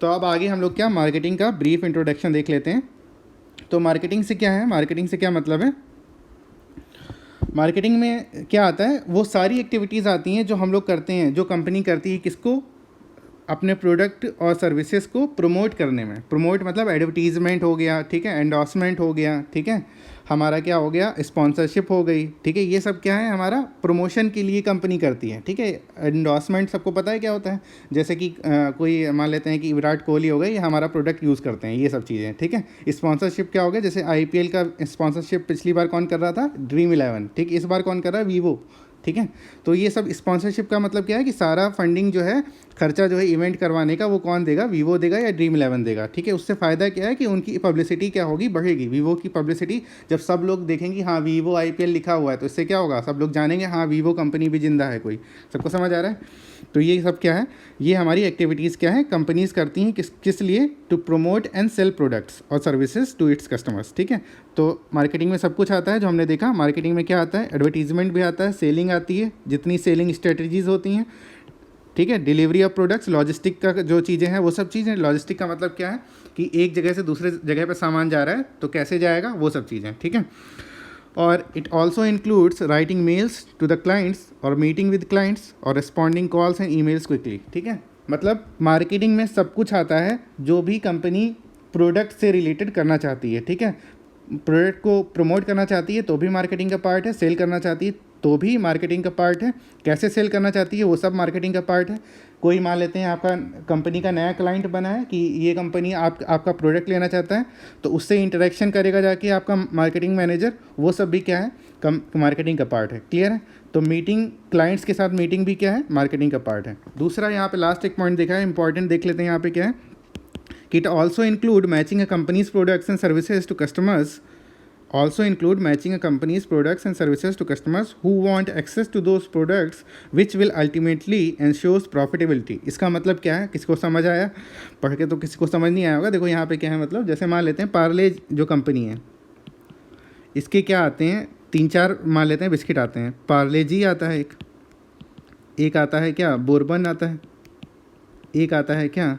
तो अब आगे हम लोग क्या मार्केटिंग का ब्रीफ इंट्रोडक्शन देख लेते हैं। तो मार्केटिंग से क्या है, मार्केटिंग से क्या मतलब है, मार्केटिंग में क्या आता है, वो सारी एक्टिविटीज़ आती हैं जो हम लोग करते हैं, जो कंपनी करती है किसको, अपने प्रोडक्ट और सर्विसेज को प्रमोट करने में। प्रमोट मतलब एडवर्टीजमेंट हो गया, ठीक है, एंडोर्समेंट हो गया, ठीक है, हमारा क्या हो गया, स्पॉन्सरशिप हो गई, ठीक है, ये सब क्या है हमारा प्रमोशन के लिए कंपनी करती है, ठीक है। एंडोर्समेंट सबको पता है क्या होता है, जैसे कि कोई मान लेते हैं कि विराट कोहली हो गए, ये हमारा प्रोडक्ट यूज़ करते हैं, ये सब चीज़ें, ठीक है। स्पॉन्सरशिप क्या हो गया, जैसे IPL का स्पॉन्सरशिप पिछली बार कौन कर रहा था, ड्रीम 11, ठीक, इस बार कौन कर रहा है, वीवो, ठीक है। तो ये सब स्पॉन्सरशिप का मतलब क्या है कि सारा फंडिंग जो है, खर्चा जो है इवेंट करवाने का, वो कौन देगा, वीवो देगा या ड्रीम 11 देगा, ठीक है। उससे फ़ायदा क्या है कि उनकी पब्लिसिटी क्या होगी, बढ़ेगी। वीवो की पब्लिसिटी जब सब लोग देखेंगे हाँ वीवो IPL लिखा हुआ है, तो इससे क्या होगा, सब लोग जानेंगे हाँ वीवो कंपनी भी जिंदा है कोई। सबको समझ आ रहा है। तो ये सब क्या है, ये हमारी एक्टिविटीज़ क्या है, कंपनीज करती हैं किस लिए, to promote and sell products और सर्विसेज टू इट्स कस्टमर्स, ठीक है। तो मार्केटिंग में सब कुछ आता है जो हमने देखा। मार्केटिंग में क्या आता है, एडवर्टीजमेंट भी आता है, सेलिंग आती है, जितनी सेलिंग स्ट्रेटजीज होती हैं, ठीक है, डिलीवरी ऑफ प्रोडक्ट्स, लॉजिस्टिक का जो चीज़ें हैं वो सब चीज़ें। लॉजिस्टिक का मतलब क्या है कि एक जगह से दूसरे जगह पर सामान जा रहा है तो कैसे जाएगा, वो सब चीज़ें, ठीक है। और it also includes writing mails to the clients और मीटिंग विद क्लाइंट्स और responding calls and emails quickly, ठीक है। मतलब मार्केटिंग में सब कुछ आता है जो भी कंपनी प्रोडक्ट से रिलेटेड करना चाहती है, ठीक है। प्रोडक्ट को प्रमोट करना चाहती है तो भी मार्केटिंग का पार्ट है, सेल करना चाहती है तो भी मार्केटिंग का पार्ट है, कैसे सेल करना चाहती है वो सब मार्केटिंग का पार्ट है। कोई मान लेते हैं आपका कंपनी का नया क्लाइंट बना है कि ये कंपनी आपका प्रोडक्ट लेना चाहता है, तो उससे इंटरेक्शन करेगा जाके आपका मार्केटिंग मैनेजर, वो सब भी क्या है, मार्केटिंग का पार्ट है। क्लियर है। तो मीटिंग, क्लाइंट्स के साथ मीटिंग भी क्या है, मार्केटिंग का पार्ट है। दूसरा यहाँ पे लास्ट एक पॉइंट देखा है, इंपॉर्टेंट देख लेते हैं यहाँ पे क्या है कि it also include matching a company's products and services to customers, also include matching a company's products and services to customers who want access to those products which will ultimately ensures profitability। इसका मतलब क्या है, किसको समझ आया, पढ़ के तो किसी को समझ नहीं आया होगा। देखो यहाँ पे क्या है, मतलब जैसे मान लेते हैं पार्ले जो कंपनी है, इसके क्या आते हैं, 3-4 मान लेते हैं बिस्किट आते हैं। पार्ले जी आता है, एक आता है क्या, बोरबन आता है, एक आता है क्या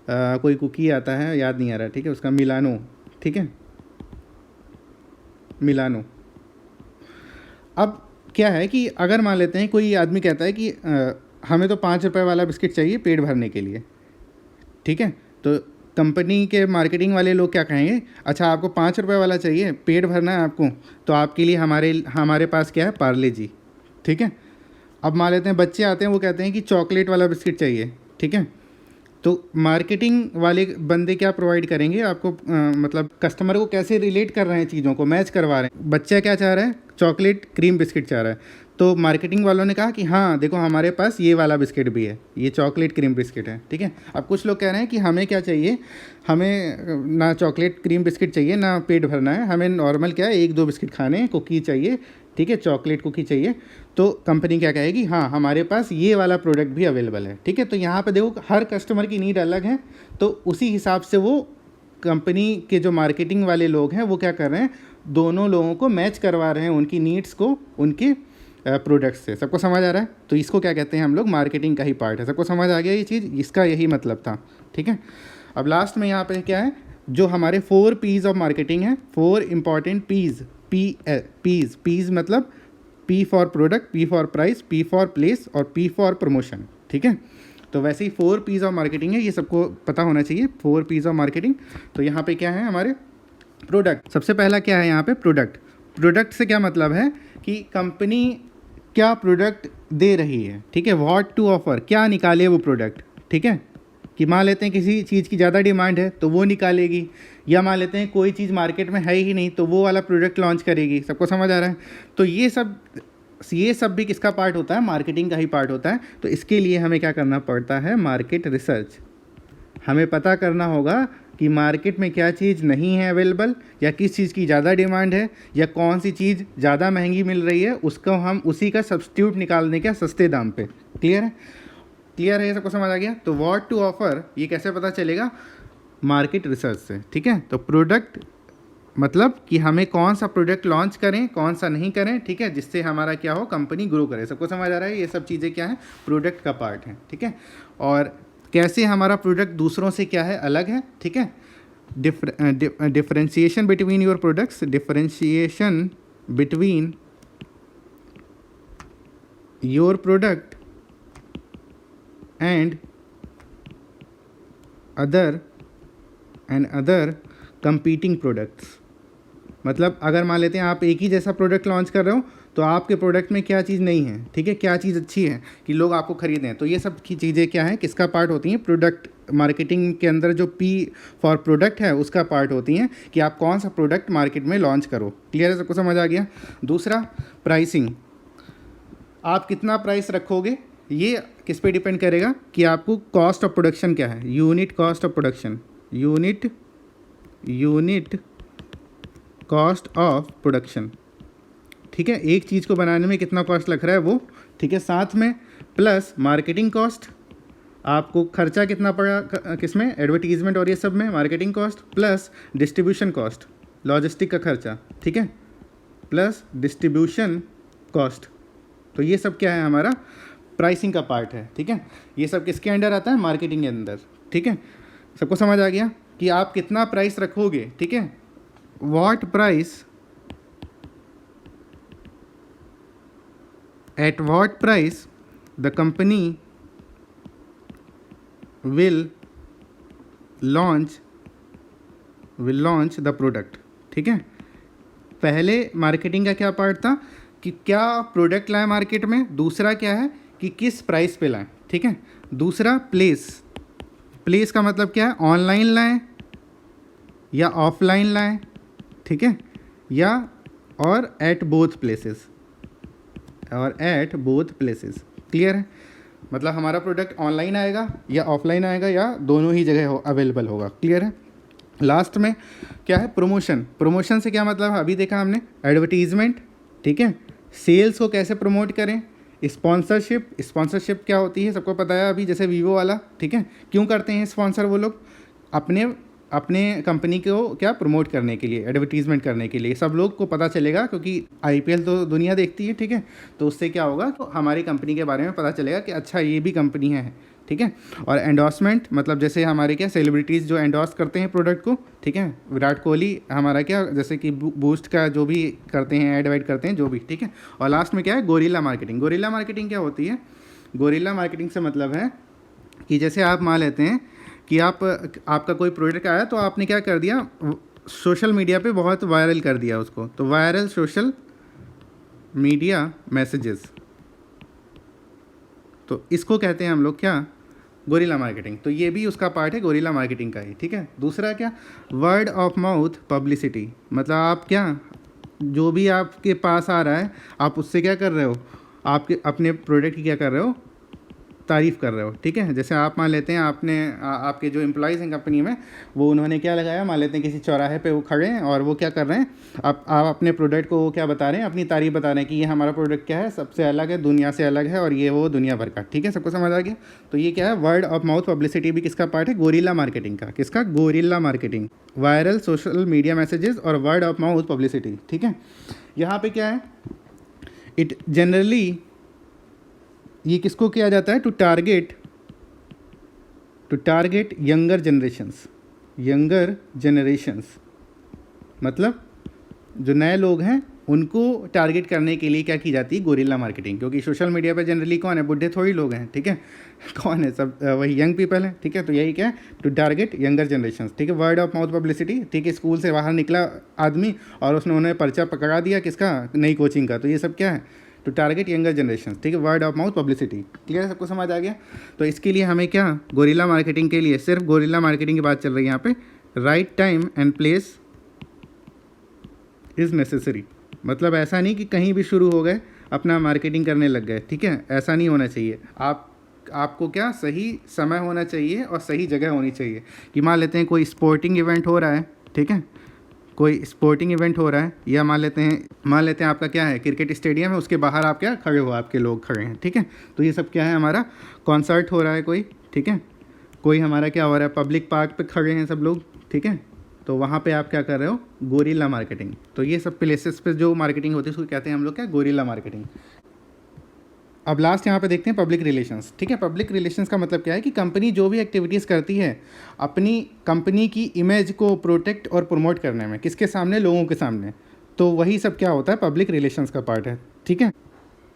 कोई कुकी आता है, याद नहीं आ रहा, ठीक है, उसका मिलानो, ठीक है, मिलानो। अब क्या है कि अगर मान लेते हैं कोई आदमी कहता है कि हमें तो 5 रुपये वाला बिस्किट चाहिए पेट भरने के लिए, ठीक है। तो कंपनी के मार्केटिंग वाले लोग क्या कहेंगे, अच्छा आपको 5 रुपये वाला चाहिए, पेट भरना है आपको, तो आपके लिए हमारे पास क्या है, पार्ले जी, ठीक है। अब मान लेते हैं बच्चे आते हैं, वो कहते हैं कि चॉकलेट वाला बिस्किट चाहिए, ठीक है। तो मार्केटिंग वाले बंदे क्या प्रोवाइड करेंगे आपको, मतलब कस्टमर को कैसे रिलेट कर रहे हैं, चीज़ों को मैच करवा रहे हैं। बच्चा क्या चाह रहा है, चॉकलेट क्रीम बिस्किट चाह रहा है, तो मार्केटिंग वालों ने कहा कि हाँ देखो हमारे पास ये वाला बिस्किट भी है, ये चॉकलेट क्रीम बिस्किट है, ठीक है। अब कुछ लोग कह रहे हैं कि हमें क्या चाहिए, हमें ना चॉकलेट क्रीम बिस्किट चाहिए ना पेट भरना है, हमें नॉर्मल क्या है 1-2 बिस्किट खाने हैं, कुकी चाहिए, ठीक है, चॉकलेट कुकी चाहिए। तो कंपनी क्या कहेगी, हाँ हमारे पास ये वाला प्रोडक्ट भी अवेलेबल है, ठीक है। तो यहाँ पे देखो हर कस्टमर की नीड अलग है, तो उसी हिसाब से वो कंपनी के जो मार्केटिंग वाले लोग हैं वो क्या कर रहे हैं, दोनों लोगों को मैच करवा रहे हैं, उनकी नीड्स को उनके प्रोडक्ट से। सबको समझ आ रहा है। तो इसको क्या कहते हैं हम लोग, मार्केटिंग का ही पार्ट है। सबको समझ आ गया ये चीज़, इसका यही मतलब था, ठीक है। अब लास्ट में यहाँ पे क्या है, जो हमारे 4 P's ऑफ मार्केटिंग है, 4 इंपॉर्टेंट P's, P's मतलब P for product, P for price, P for place और P फॉर प्रमोशन, ठीक है। तो वैसे ही 4 P's ऑफ मार्केटिंग है, ये सबको पता होना चाहिए, 4 P's ऑफ मार्केटिंग। तो यहाँ पे क्या है हमारे प्रोडक्ट, सबसे पहला क्या है यहाँ पे, प्रोडक्ट। प्रोडक्ट से क्या मतलब है कि कंपनी क्या प्रोडक्ट दे रही है, ठीक है, व्हाट टू ऑफर, क्या निकाले वो प्रोडक्ट, ठीक है। कि मान लेते हैं किसी चीज़ की ज़्यादा डिमांड है तो वो निकालेगी, या मान लेते हैं कोई चीज़ मार्केट में है ही नहीं तो वो वाला प्रोडक्ट लॉन्च करेगी। सबको समझ आ रहा है। तो ये सब भी किसका पार्ट होता है, मार्केटिंग का ही पार्ट होता है। तो इसके लिए हमें क्या करना पड़ता है, मार्केट रिसर्च। हमें पता करना होगा कि मार्केट में क्या चीज़ नहीं है अवेलेबल, या किस चीज़ की ज़्यादा डिमांड है, या कौन सी चीज़ ज़्यादा महंगी मिल रही है, उसको हम उसी का सब्स्टिट्यूट निकालने का सस्ते दाम पे। क्लियर है, क्लियर है, सबको समझ आ गया। तो व्हाट टू ऑफर ये कैसे पता चलेगा, मार्केट रिसर्च से, ठीक है। तो प्रोडक्ट मतलब कि हमें कौन सा प्रोडक्ट लॉन्च करें, कौन सा नहीं करें, ठीक है, जिससे हमारा क्या हो, कंपनी ग्रो करे। सबको समझ आ रहा है, ये सब चीज़ें क्या है, प्रोडक्ट का पार्ट है, ठीक है। और कैसे हमारा प्रोडक्ट दूसरों से क्या है, अलग है, ठीक है। Differentiation between your products, differentiation between your product and other competing products. मतलब अगर मान लेते हैं आप एक ही जैसा प्रोडक्ट लॉन्च कर रहे हो तो आपके प्रोडक्ट में क्या चीज़ नहीं है, ठीक है, क्या चीज़ अच्छी है कि लोग आपको खरीदें। तो ये सब की चीज़ें क्या हैं, किसका पार्ट होती हैं, प्रोडक्ट मार्केटिंग के अंदर जो पी फॉर प्रोडक्ट है उसका पार्ट होती हैं कि आप कौन सा प्रोडक्ट मार्केट में लॉन्च करो। क्लियर है, सबको समझ आ गया। दूसरा प्राइसिंग, आप कितना प्राइस रखोगे ये किस पे डिपेंड करेगा कि आपको कॉस्ट ऑफ प्रोडक्शन क्या है, unit cost of production, unit cost of production, ठीक है, एक चीज़ को बनाने में कितना कॉस्ट लग रहा है वो, ठीक है, साथ में प्लस मार्केटिंग कॉस्ट, आपको खर्चा कितना पड़ा किसमें, एडवर्टीजमेंट और ये सब में, marketing cost plus distribution cost, logistic का खर्चा, ठीक है, प्लस डिस्ट्रीब्यूशन कॉस्ट। तो ये सब क्या है, हमारा प्राइसिंग का पार्ट है, ठीक है। ये सब किसके अंडर आता है, मार्केटिंग के अंदर, ठीक है। सबको समझ आ गया कि आप कितना प्राइस रखोगे, ठीक है, what price, at what price the company will launch the product, ठीक है। पहले मार्केटिंग का क्या पार्ट था कि क्या प्रोडक्ट लाए मार्केट में, दूसरा क्या है कि किस प्राइस पे लाएं, ठीक है। दूसरा प्लेस का मतलब क्या है, ऑनलाइन लाएं या ऑफलाइन लाएं, ठीक है, या और एट बोथ प्लेसेस, क्लियर है। मतलब हमारा प्रोडक्ट ऑनलाइन आएगा या ऑफलाइन आएगा या दोनों ही जगह अवेलेबल होगा, क्लियर है। लास्ट में क्या है, प्रमोशन से क्या मतलब, अभी देखा हमने एडवर्टीजमेंट, ठीक है, सेल्स को कैसे प्रमोट करें, स्पॉन्सरशिप क्या होती है सबको पता है अभी, जैसे वीवो वाला, ठीक है, क्यों करते हैं स्पॉन्सर वो लोग, अपने कंपनी को क्या प्रमोट करने के लिए, एडवर्टीजमेंट करने के लिए, सब लोग को पता चलेगा क्योंकि आईपीएल तो दुनिया देखती है, ठीक है। तो उससे क्या होगा, तो हमारी कंपनी के बारे में पता चलेगा कि अच्छा ये भी कंपनी है, ठीक है। और एंडोर्समेंट मतलब जैसे हमारे क्या सेलिब्रिटीज़ जो एंडोर्स करते हैं प्रोडक्ट को, ठीक है, विराट कोहली हमारा क्या जैसे कि बूस्ट का जो भी करते हैं, एड करते हैं जो भी, ठीक है। और लास्ट में क्या है, गोरिल्ला मार्केटिंग क्या होती है, गोरिल्ला मार्केटिंग से मतलब है कि जैसे आप मान लेते हैं कि आपका कोई प्रोडक्ट आया तो आपने क्या कर दिया, सोशल मीडिया पे बहुत वायरल कर दिया उसको, तो वायरल सोशल मीडिया मैसेजेस, तो इसको कहते हैं हम लोग क्या, गोरिल्ला मार्केटिंग। तो ये भी उसका पार्ट है गोरिल्ला मार्केटिंग का ही, ठीक है। दूसरा क्या, वर्ड ऑफ माउथ पब्लिसिटी, मतलब आप क्या, जो भी आपके पास आ रहा है आप उससे क्या कर रहे हो, आपके अपने प्रोडक्ट की क्या कर रहे हो, तारीफ़ कर रहे हो, ठीक है। जैसे आप मान लेते हैं आपके जो एम्प्लॉयज़ हैं कंपनी में, वो उन्होंने क्या लगाया, मान लेते हैं किसी चौराहे पे वो खड़े हैं और वो क्या कर रहे हैं, आप अपने प्रोडक्ट को वो क्या बता रहे हैं, अपनी तारीफ़ बता रहे हैं कि ये हमारा प्रोडक्ट क्या है, सबसे अलग है, दुनिया से अलग है और ये वो दुनिया भर का, ठीक है, सबको समझ आ गया। तो ये क्या है, वर्ड ऑफ माउथ पब्लिसिटी भी किसका पार्ट है, गोरिल्ला मार्केटिंग का। किसका, gorilla marketing, viral social media messages और वर्ड ऑफ माउथ पब्लिसिटी, ठीक है। यहाँ पर क्या है, इट जनरली ये किसको किया जाता है, टू टारगेट यंगर जनरेशंस, मतलब जो नए लोग हैं उनको टारगेट करने के लिए क्या की जाती है, गोरिल्ला मार्केटिंग। क्योंकि सोशल मीडिया पे जनरली कौन है, बुढ़े थोड़ी लोग हैं, ठीक है, कौन है, सब वही यंग पीपल हैं, ठीक है। तो यही क्या है, टू टारगेट यंगर जनरेशंस, ठीक है। वर्ड ऑफ माउथ पब्लिसिटी, ठीक है, स्कूल से बाहर निकला आदमी और उसने उन्हें पर्चा पकड़ा दिया किसका, नई कोचिंग का, तो ये सब क्या है, टू टारगेट यंगर जनरेशन, ठीक है, word of mouth publicity, clear है, सबको समझ आ गया। तो इसके लिए हमें क्या, गोरिल्ला मार्केटिंग के लिए सिर्फ गोरिल्ला मार्केटिंग की बात चल रही है यहाँ पे, right time and place is necessary, मतलब ऐसा नहीं कि कहीं भी शुरू हो गए अपना मार्केटिंग करने लग गए, ठीक है, ऐसा नहीं होना चाहिए। आपको क्या, सही समय होना चाहिए और सही जगह होनी चाहिए। कि मान लेते हैं कोई स्पोर्टिंग इवेंट हो रहा है, ठीक है, कोई स्पोर्टिंग इवेंट हो रहा है, या मान लेते हैं आपका क्या है, क्रिकेट स्टेडियम है, उसके बाहर आप क्या खड़े हो, आपके लोग खड़े हैं, ठीक है। तो ये सब क्या है, हमारा कॉन्सर्ट हो रहा है कोई, ठीक है, कोई हमारा क्या हो रहा है, पब्लिक पार्क पे खड़े हैं सब लोग, ठीक है। तो वहाँ पे आप क्या कर रहे हो, गोरिल्ला मार्केटिंग। तो ये सब प्लेसेस पे जो मार्केटिंग होती है उसको कहते हैं हम लोग क्या, गोरिल्ला मार्केटिंग। अब लास्ट यहाँ पे देखते हैं पब्लिक रिलेशंस। ठीक है, पब्लिक रिलेशंस का मतलब क्या है कि कंपनी जो भी एक्टिविटीज़ करती है अपनी कंपनी की इमेज को प्रोटेक्ट और प्रमोट करने में, किसके सामने, लोगों के सामने, तो वही सब क्या होता है, पब्लिक रिलेशंस का पार्ट है। ठीक है,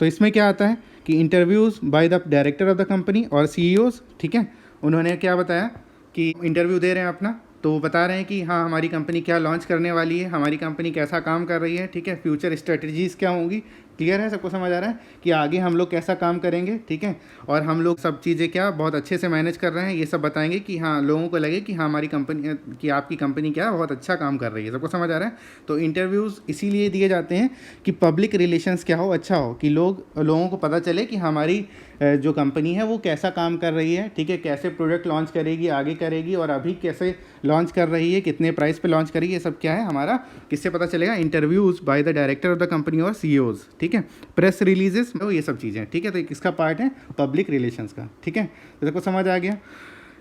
तो इसमें क्या आता है कि interviews by the director of the company और सीईओज। ठीक है, उन्होंने क्या बताया कि इंटरव्यू दे रहे हैं अपना, तो वो बता रहे हैं कि हाँ हमारी कंपनी क्या लॉन्च करने वाली है, हमारी कंपनी कैसा काम कर रही है। ठीक है, फ्यूचर स्ट्रेटजीज़ क्या होंगी, क्लियर है, सबको समझ आ रहा है कि आगे हम लोग कैसा काम करेंगे। ठीक है, और हम लोग सब चीज़ें क्या बहुत अच्छे से मैनेज कर रहे हैं, ये सब बताएंगे कि हाँ लोगों को लगे कि हाँ हमारी कंपनी, कि आपकी कंपनी क्या बहुत अच्छा काम कर रही है। सबको समझ आ रहा है। तो इंटरव्यूज़ इसीलिए दिए जाते हैं कि पब्लिक रिलेशंस क्या हो, अच्छा हो, कि लोगों को पता चले कि हमारी जो कंपनी है वो कैसा काम कर रही है। ठीक है, कैसे प्रोडक्ट लॉन्च करेगी, आगे करेगी, और अभी कैसे लॉन्च कर रही है, कितने प्राइस पे लॉन्च करेगी, ये सब क्या है हमारा, किससे पता चलेगा, interviews by the director of the company और सीईओज। ठीक है, प्रेस रिलीजेस, ये सब चीज़ें। ठीक है, तो किसका पार्ट है, पब्लिक रिलेशंस का। ठीक है, तो सबको समझ आ गया,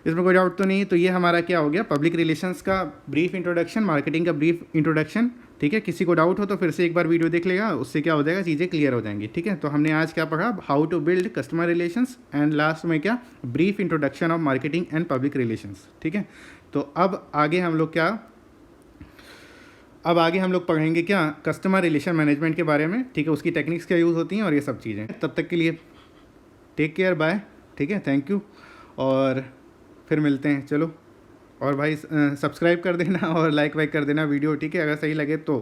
इसमें कोई डाउट तो नहीं। तो ये हमारा क्या हो गया, पब्लिक रिलेशंस का ब्रीफ इंट्रोडक्शन, मार्केटिंग का ब्रीफ इंट्रोडक्शन। ठीक है, किसी को डाउट हो तो फिर से एक बार वीडियो देख लेगा, उससे क्या हो जाएगा, चीज़ें क्लियर हो जाएंगी। ठीक है, तो हमने आज क्या पढ़ा, how to build customer relations, and last में क्या, brief introduction of marketing and public relations. ठीक है, तो अब आगे हम लोग पढ़ेंगे क्या, कस्टमर रिलेशन मैनेजमेंट के बारे में। ठीक है, उसकी टेक्निक्स क्या यूज़ होती हैं और ये सब चीज़ें। तब तक के लिए टेक केयर, बाय। ठीक है, थैंक यू, और फिर मिलते हैं। चलो, और भाई सब्सक्राइब कर देना और लाइक वाइक कर देना वीडियो। ठीक है, अगर सही लगे तो।